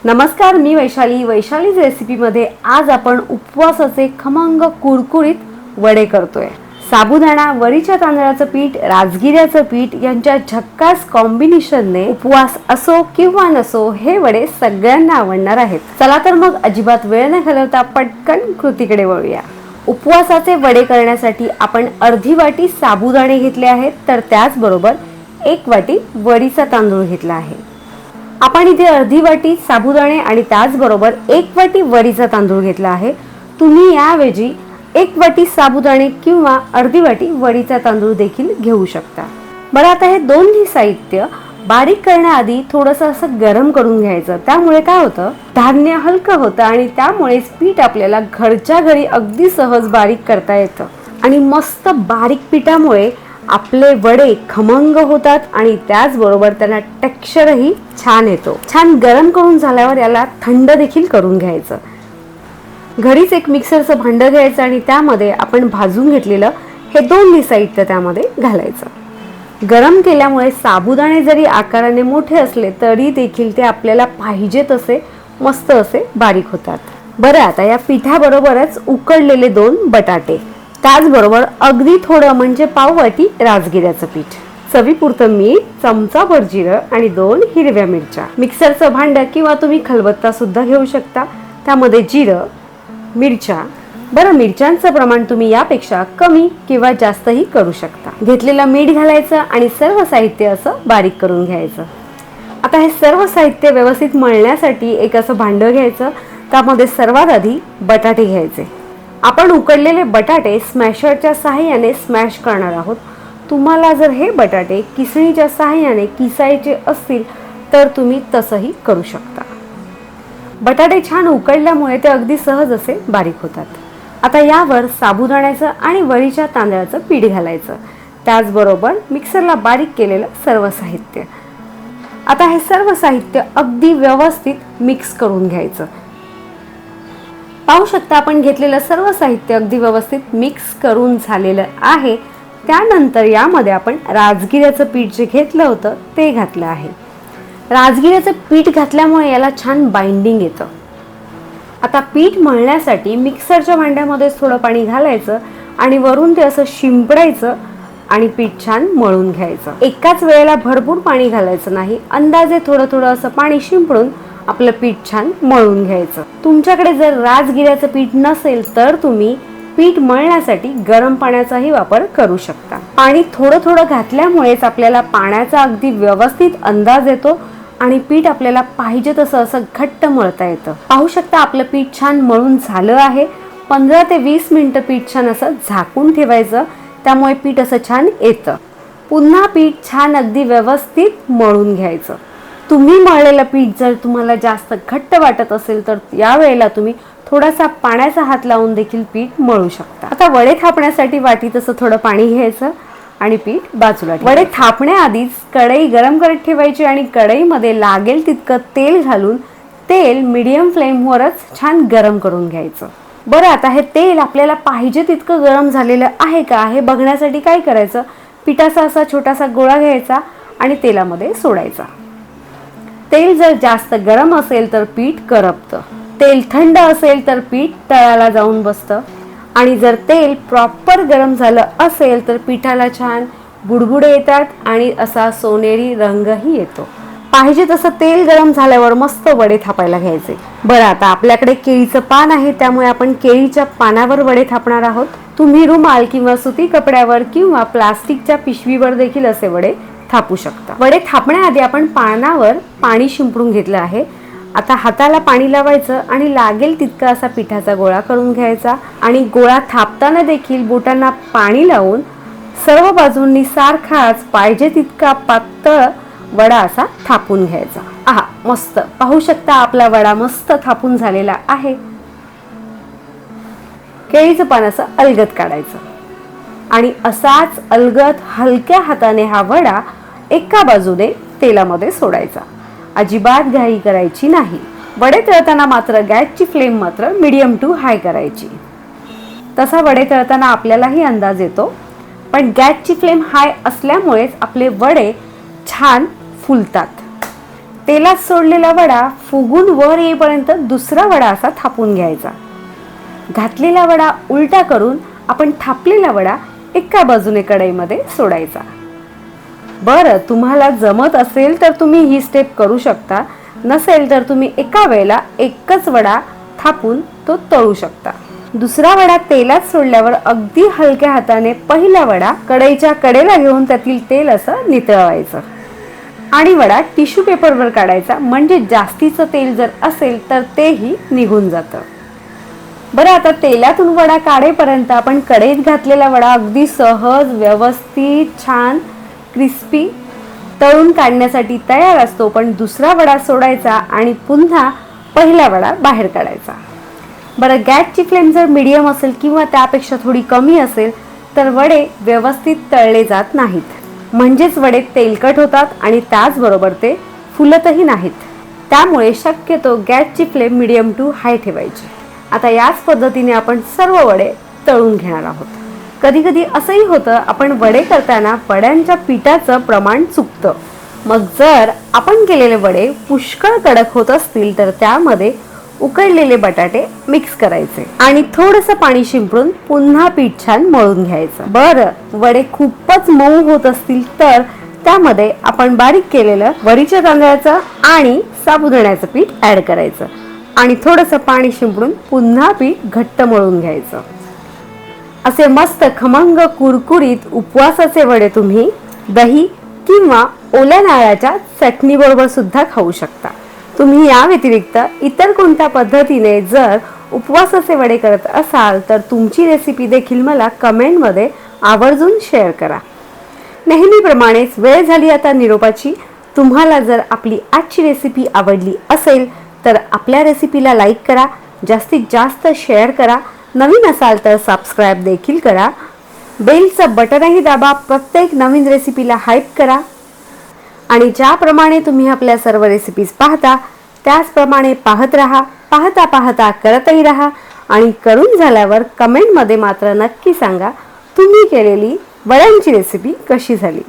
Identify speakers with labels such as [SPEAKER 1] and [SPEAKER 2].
[SPEAKER 1] नमस्कार, मी वैशालीच रेसिपीमध्ये आज आपण उपवासाचे खमंग कुरकुरीत वडे करतोय। साबुदाणा, वरीच्या तांदळाचं पीठ, राजगिऱ्याचं पीठ यांच्या झक्कास कॉम्बिनेशनने उपवास असो किंवा नसो हे वडे सगळ्यांना आवडणार आहेत। चला तर मग अजिबात वेळ न घालवता पटकन कृतीकडे वळूया। उपवासाचे वडे करण्यासाठी आपण अर्धी वाटी साबुदाणे घेतले आहेत, तर त्याचबरोबर 1 वाटी वरीचा तांदूळ घेतला आहे। आपण इथे अर्धी वाटी साबुदाणे आणि त्याचबरोबर 1 वाटी वरीचा तांदूळ घेतला आहे। तुम्ही याऐवजी 1 वाटी साबुदाणे किंवा अर्धी वाटी वरीचा तांदूळ देखील घेऊ शकता। बरं, आता हे दोन्ही साहित्य बारीक करण्याआधी थोडंसं असं गरम करून घ्यायचं। त्यामुळे काय होतं, धान्य हलकं होतं आणि त्यामुळेच पीठ आपल्याला घरच्या घरी अगदी सहज बारीक करता येतं आणि मस्त बारीक पिठामुळे आपले वडे खमंग होतात आणि त्याचबरोबर त्यांना टेक्स्चरही छान येतो। छान गरम करून झाल्यावर याला थंड देखील करून घ्यायचं। घरीच एक मिक्सरचं भांडं घ्यायचं आणि त्यामध्ये आपण भाजून घेतलेलं हे दोन्ही साहित्य त्यामध्ये घालायचं। गरम केल्यामुळे साबुदाणे जरी आकाराने मोठे असले तरी देखील ते आपल्याला पाहिजे तसे मस्त असे बारीक होतात। बरं, आता या पिठाबरोबरच उकडलेले 2 बटाटे, त्याचबरोबर अगदी थोडं म्हणजे पाव वाटी राजगिऱ्याचं पीठ, चवीपुरतं मीठ, चमचाभर जिरं आणि 2 हिरव्या मिरच्या। मिक्सरचं भांडं किंवा तुम्ही खलबत्ता सुद्धा घेऊ शकता। त्यामध्ये जिरं, मिरच्या, बरं मिरच्यांचं प्रमाण तुम्ही यापेक्षा कमी किंवा जास्तही करू शकता। घेतलेलं मीठ घालायचं आणि सर्व साहित्य असं बारीक करून घ्यायचं। आता हे सर्व साहित्य व्यवस्थित मळण्यासाठी एक असं भांडं घ्यायचं। त्यामध्ये सर्वात आधी बटाटे घ्यायचे। आपण उकडलेले बटाटे स्मॅशरच्या सहाय्याने स्मॅश करणार आहोत। तुम्हाला जर हे बटाटे किसणीच्या सहाय्याने किसायचे असतील तर तुम्ही तसंही करू शकता। बटाटे छान उकडल्यामुळे ते अगदी सहज असे बारीक होतात। आता यावर साबुदाण्याचं आणि वरीच्या तांदळाचं पीठ घालायचं, त्याचबरोबर मिक्सरला बारीक केलेलं सर्व साहित्य। आता हे सर्व साहित्य अगदी व्यवस्थित मिक्स करून घ्यायचं। पाहू शकता आपण घेतलेलं सर्व साहित्य अगदी व्यवस्थित मिक्स करून झालेलं आहे। त्यानंतर यामध्ये आपण राजगिऱ्याचं पीठ जे घेतलं होतं ते घातलं आहे। राजगिऱ्याचं पीठ घातल्यामुळे याला छान बाइंडिंग येतं। आता पीठ मळण्यासाठी मिक्सरच्या भांड्यामध्ये थोडं पाणी घालायचं आणि वरून ते असं शिंपडायचं आणि पीठ छान मळून घ्यायचं। एकाच वेळेला भरपूर पाणी घालायचं नाही, अंदाजे थोडं थोडं असं पाणी शिंपडून आपलं पीठ छान मळून घ्यायचं। तुमच्याकडे जर राजगिऱ्याचं पीठ नसेल तर तुम्ही पीठ मळण्यासाठी गरम पाण्याचाही वापर करू शकता। पाणी थोडं थोडं घातल्यामुळेच आपल्याला पाण्याचा अगदी व्यवस्थित अंदाज येतो आणि पीठ आपल्याला पाहिजे तसं असं घट्ट मळता येतं। पाहू शकता आपलं पीठ छान मळून झालं आहे। 15 ते 20 मिनिटं पीठ छान असं झाकून ठेवायचं, त्यामुळे पीठ असं छान येतं। पुन्हा पीठ छान अगदी व्यवस्थित मळून घ्यायचं। तुम्ही मळलेलं पीठ जर तुम्हाला जास्त घट्ट वाटत असेल तर यावेळेला तुम्ही थोडासा पाण्याचा हात लावून देखील पीठ मळू शकता। आता वडे थापण्यासाठी वाटीत असं थोडं पाणी घ्यायचं आणि पीठ बाजूला ठेवायचं। वडे थापण्याआधीच कढई गरम करत ठेवायची आणि कढईमध्ये लागेल तितकं तेल घालून तेल मीडियम फ्लेमवरच छान गरम करून घ्यायचं। बरं, आता हे तेल आपल्याला पाहिजे तितकं गरम झालेलं आहे का हे बघण्यासाठी काय करायचं, पिठाचा असा छोटासा गोळा घ्यायचा आणि तेलामध्ये सोडायचा। तेल जर जास्त गरम असेल तर पीठ करपतं, तेल थंड असेल तर पीठ तळाला जाऊन बसतं आणि जर तेल प्रॉपर गरम झालं असेल तर पिठाला छान बुडबुडे येतात आणि असा सोनेरी रंगही येतो। पाहिजे तसं तेल गरम झाल्यावर मस्त वडे थापायला घ्यायचे। बरं, आता आपल्याकडे केळीचं पान आहे, त्यामुळे आपण केळीच्या पानावर वडे थापणार आहोत। तुम्ही रुमाल किंवा सुती कपड्यावर किंवा प्लास्टिकच्या पिशवीवर देखील असे वडे थापू शकता। वडे थापण्याआधी आपण पानावर पाणी शिंपडून घेतलं आहे। आता हाताला पाणी लावायचं आणि लागेल तितका असा पिठाचा गोळा करून घ्यायचा आणि गोळा थापताना देखील बोटांना पाणी लावून सर्व बाजूंनी सारखाच पाहिजे तितका पातळ वडा असा थापून घ्यायचा। आहा, मस्त, पाहू शकता आपला वडा मस्त थापून झालेला आहे। केळीचं पान असं अलगद काढायचं आणि असाच अलगद हलक्या हाताने हा वडा एका बाजूने तेलामध्ये सोडायचा। अजिबात घाई करायची नाही। वडे तळताना मात्र गॅसची फ्लेम मात्र मीडियम टू हाय करायची। तसा वडे तळताना आपल्यालाही अंदाज येतो, पण गॅसची फ्लेम हाय असल्यामुळेच आपले वडे छान फुलतात। तेलात सोडलेला वडा फुगून वर येईपर्यंत दुसरा वडा असा थापून घ्यायचा. घातलेला वडा उलटा करून आपण थापलेला वडा एका बाजूने कढईमध्ये सोडायचा. बरं, तुम्हाला जमत असेल तर तुम्ही ही स्टेप करू शकता, नसेल तर तुम्ही एका वेळेला एकच वडा थापून तो तळू शकता. दुसरा वडा तेलात सोडल्यावर अगदी हलक्या हाताने पहिला वडा कढईच्या कडेला घेऊन त्यातील तेल असं नितळवायचं आणि वडा टिश्यू पेपरवर काढायचा, म्हणजे जास्तीचं तेल जर असेल तर तेही निघून जातं. बरं, आता तेलातून वडा काढेपर्यंत आपण कढईत घातलेला वडा अगदी सहज, व्यवस्थित, छान क्रिस्पी तळून काढण्यासाठी तयार असतो. पण दुसरा वडा सोडायचा आणि पुन्हा पहिला वडा बाहेर काढायचा. बरं, गॅसची फ्लेम जर मीडियम असेल किंवा त्यापेक्षा थोडी कमी असेल तर वडे व्यवस्थित तळले जात नाहीत, म्हणजेच वडे तेलकट होतात आणि त्याचबरोबर ते फुलतही नाहीत. त्यामुळे शक्यतो गॅसची फ्लेम मीडियम टू हाय ठेवायची. आता याच पद्धतीने आपण सर्व वडे तळून घेणार आहोत. कधी कधी असंही होतं, आपण वडे करताना वड्यांच्या पिठाचं प्रमाण चुकतं. मग जर आपण केलेले वडे पुष्कळ कडक होत असतील तर त्यामध्ये उकडलेले बटाटे मिक्स करायचे आणि थोडंसं पाणी शिंपडून पुन्हा पीठ छान मळून घ्यायचं. बरं, वडे खूपच मऊ होत असतील तर त्यामध्ये आपण बारीक केलेलं वरीच्या तांदळाचं आणि साबुदाण्याचं पीठ ऍड करायचं आणि थोडंसं पाणी शिंपडून पुन्हा पीठ घट्ट मळून घ्यायचं. असे मस्त खमंग कुरकुरीत उपवासाचे वडे तुम्ही दही किंवा ओल्या नारळाच्या चटणी बरोबर सुद्धा खाऊ शकता. तुम्ही या व्यतिरिक्त इतर कोणत्या पद्धतीने जर उपवासाचे वडे करत असाल तर तुमची रेसिपी देखील मला कमेंटमध्ये आवर्जून शेअर करा. नेहमीप्रमाणेच वेळ झाली आता निरोपाची. तुम्हाला जर आपली आजची रेसिपी आवडली असेल तर आपल्या रेसिपीला लाईक करा, जास्तीत जास्त शेअर करा, नवीन असाल तर सबस्क्राईब देखील करा, बेलचं बटनही दाबा, प्रत्येक नवीन रेसिपीला हाईप करा आणि ज्याप्रमाणे तुम्ही आपल्या सर्व रेसिपीज पाहता त्याचप्रमाणे पाहत राहा. पाहता पाहता करतही राहा आणि करून झाल्यावर कमेंटमध्ये मात्र नक्की सांगा तुम्ही केलेली वड्यांची रेसिपी कशी झाली.